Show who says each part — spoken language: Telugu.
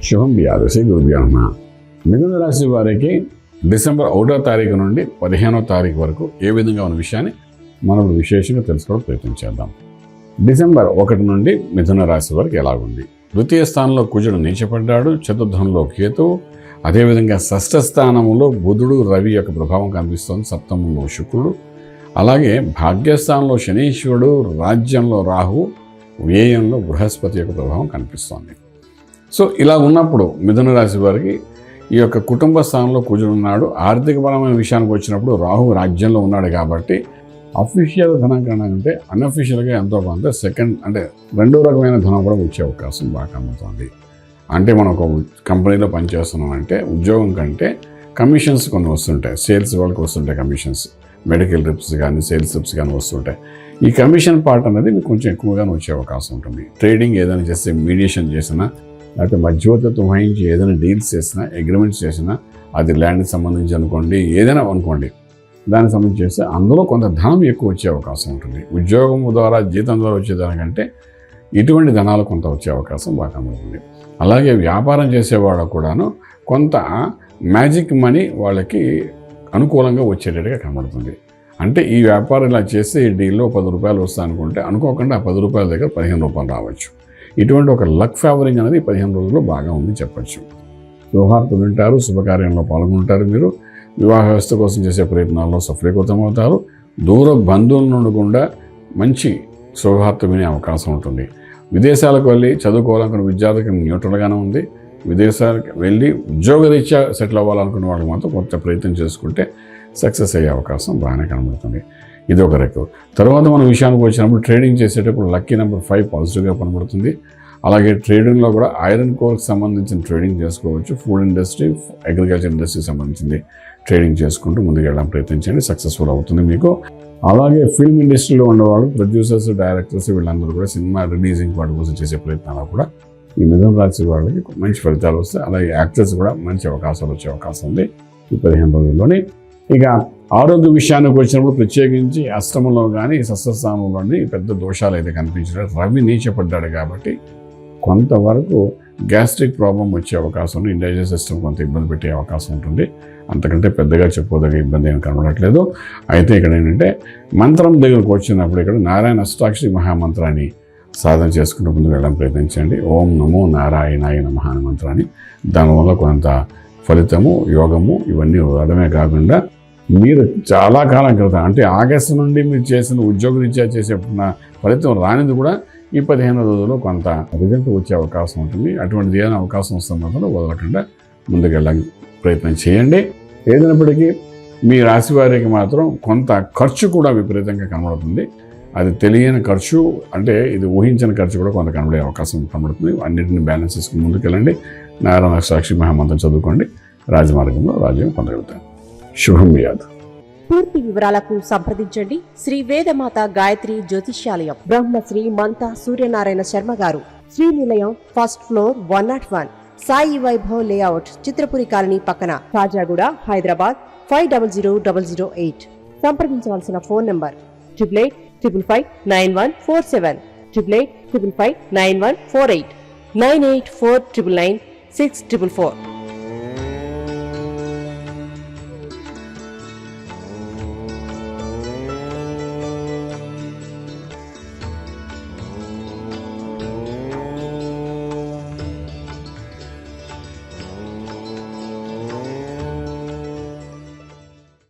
Speaker 1: శుభం వ్యాధి శ్రీ గురుభ్యో నమః. మిథున రాశి వారికి డిసెంబర్ 1వ తారీఖు నుండి 15వ తారీఖు వరకు ఏ విధంగా ఉన్న విషయాన్ని మనం విశేషంగా తెలుసుకోవడం ప్రయత్నం చేద్దాం. డిసెంబర్ 1 నుండి మిథున రాశి వారికి ఎలాగుంది? ద్వితీయ స్థానంలో కుజుడు నీచపడ్డాడు, చతుర్థంలో కేతువు, అదేవిధంగా షష్ఠ స్థానంలో బుధుడు రవి యొక్క ప్రభావం కనిపిస్తోంది, సప్తమంలో శుక్రుడు, అలాగే భాగ్యస్థానంలో శనీశ్వరుడు, రాజ్యంలో రాహు, వ్యయంలో బృహస్పతి యొక్క ప్రభావం కనిపిస్తోంది. సో ఇలా ఉన్నప్పుడు మిథున రాశి వారికి ఈ యొక్క కుటుంబ స్థానంలో కుజుడు ఉన్నాడు. ఆర్థికపరమైన విషయానికి వచ్చినప్పుడు రాహు రాజ్యంలో ఉన్నాడు కాబట్టి అఫీషియల్ ధనం కన్నా అంటే అన్అఫీషియల్గా ఎంతో కొంత రెండో రకమైన ధనం కూడా వచ్చే అవకాశం బాగా కనబడుతుంది. అంటే మనం ఒక కంపెనీలో పనిచేస్తున్నామంటే ఉద్యోగం కంటే కమిషన్స్ కొన్ని వస్తుంటాయి, సేల్స్ వాళ్ళకి వస్తుంటాయి కమిషన్స్, మెడికల్ రిప్స్ కానీ సేల్స్ రిప్స్ కానీ వస్తుంటాయి. ఈ కమిషన్ పార్ట్ అనేది మీకు కొంచెం ఎక్కువగానే వచ్చే అవకాశం ఉంటుంది. ట్రేడింగ్ ఏదైనా చేస్తే, మీడియేషన్ చేసినా, లేకపోతే మధ్యవర్తిత్వం వహించి ఏదైనా డీల్స్ చేసినా, అగ్రిమెంట్స్ చేసినా, అది ల్యాండ్కి సంబంధించి అనుకోండి, ఏదైనా అనుకోండి, దానికి సంబంధించి చేస్తే అందులో కొంత ధనం ఎక్కువ వచ్చే అవకాశం ఉంటుంది. ఉద్యోగం ద్వారా, జీతం ద్వారా వచ్చేదానికంటే ఇటువంటి ధనాలు కొంత వచ్చే అవకాశం బాగా ఉంటుంది. అలాగే వ్యాపారం చేసేవాళ్ళకు కూడాను కొంత మ్యాజిక్ మనీ వాళ్ళకి అనుకూలంగా వచ్చేటట్టుగా కనబడుతుంది. అంటే ఈ వ్యాపారం ఇలా చేస్తే ఈ డీల్లో 10 రూపాయలు వస్తాయి అనుకుంటే అనుకోకుండా ఆ 10 రూపాయల దగ్గర 15 రూపాయలు రావచ్చు. ఇటువంటి ఒక లక్ ఫేవరింగ్ అనేది 15 రోజుల్లో బాగా ఉంది చెప్పచ్చు. శుభవార్తలు వింటారు, శుభకార్యంలో పాల్గొంటారు, మీరు వివాహ వ్యవస్థ కోసం చేసే ప్రయత్నాల్లో సఫలీకృతమవుతారు. దూర బంధువుల నుండి కూడా మంచి శుభవార్త వినే అవకాశం ఉంటుంది. విదేశాలకు వెళ్ళి చదువుకోవాలనుకున్న విద్యార్థికి న్యూట్రల్గానే ఉంది. విదేశాలకు వెళ్ళి ఉద్యోగరీత్యా సెటిల్ అవ్వాలనుకున్న వాళ్ళకి మాత్రం కొంత ప్రయత్నం చేసుకుంటే సక్సెస్ అయ్యే అవకాశం బాగానే కనబడుతుంది. ఇది ఒక రకం. తర్వాత మన విషయానికి వచ్చినప్పుడు ట్రేడింగ్ చేసేటప్పుడు లక్కీ నెంబర్ 5 పాజిటివ్గా కనబడుతుంది. అలాగే ట్రేడింగ్లో కూడా ఐరన్ కోర్కి సంబంధించిన ట్రేడింగ్ చేసుకోవచ్చు. ఫుడ్ ఇండస్ట్రీ, అగ్రికల్చర్ ఇండస్ట్రీకి సంబంధించింది ట్రేడింగ్ చేసుకుంటూ ముందుకెళ్ళడానికి ప్రయత్నించండి, సక్సెస్ఫుల్ అవుతుంది మీకు. అలాగే ఫిల్మ్ ఇండస్ట్రీలో ఉన్నవాళ్ళు, ప్రొడ్యూసర్స్, డైరెక్టర్స్, వీళ్ళందరూ కూడా సినిమా రిలీజింగ్ వాటి కోసం చేసే ప్రయత్నాలు కూడా ఈ మిథున రాశి వాళ్ళకి మంచి ఫలితాలు వస్తాయి. అలాగే యాక్టర్స్ కూడా మంచి అవకాశాలు వచ్చే అవకాశం ఉంది ఈ 15 రోజుల్లోనే. ఇక ఆరోగ్య విషయానికి వచ్చినప్పుడు ప్రత్యేకించి అష్టమంలో కానీ షష్ఠస్థానంలోని పెద్ద దోషాలు అయితే కనిపించలేదు. రవి నీచపడ్డాడు కాబట్టి కొంతవరకు గ్యాస్ట్రిక్ ప్రాబ్లం వచ్చే అవకాశం ఉంది. ఇండైజెస్ట్ సిస్టమ్ కొంత ఇబ్బంది పెట్టే అవకాశం ఉంటుంది. అంతకంటే పెద్దగా చెప్పుకోదగ్గ ఇబ్బంది ఏమి కనబడట్లేదు. అయితే ఇక్కడ ఏంటంటే మంత్రం దగ్గరకు వచ్చినప్పుడు ఇక్కడ నారాయణ అష్టాక్షరి మహామంత్రాన్ని సాధన చేసుకుంటూ ముందుకు వెళ్ళడానికి ప్రయత్నించండి. ఓం నమో నారాయణాయ నమః అనే మంత్రాన్ని, దానివల్ల కొంత ఫలితము, యోగము ఇవన్నీ రావడమే కాకుండా మీరు చాలా కాలం క్రితం అంటే ఆగస్టు నుండి మీరు చేసిన ఉద్యోగరీత్యా చేసే ఫలితం రానిది కూడా ఈ 15 రోజుల్లో కొంత రిజల్ట్ వచ్చే అవకాశం ఉంటుంది. అటువంటిది ఏదైనా అవకాశం వస్తున్న మాత్రం వదలకుండా ముందుకెళ్ళడానికి ప్రయత్నం చేయండి. ఏదైనప్పటికీ మీ రాశి వారికి మాత్రం కొంత ఖర్చు కూడా విపరీతంగా కనబడుతుంది. అది తెలియని ఖర్చు, అంటే ఇది ఊహించిన ఖర్చు కూడా కొంత కనబడే అవకాశం కనబడుతుంది. అన్నింటిని బ్యాలెన్స్ చేసుకుని ముందుకెళ్ళండి. నారాయణ సాక్షి మహామంత్రం చదువుకోండి, రాజమార్గంలో రాజ్యం పొందగలుగుతారు. శుభం వ్యాధి.
Speaker 2: పూర్తి వివరాలకు సంప్రదించండి శ్రీ వేదమాత గాయత్రి జ్యోతిష్యాలయం, బ్రహ్మశ్రీ మంతా సూర్యనారాయణ శర్మ గారు, Srinilayam, first floor, 101, Sai Vaibhav layout, Chitrapuri colony పక్కన, కాజాగూడ, హైదరాబాద్ 500008. సంప్రదించవలసిన ఫోన్ నంబర్ 8855559147, 8855559148, 9849996644.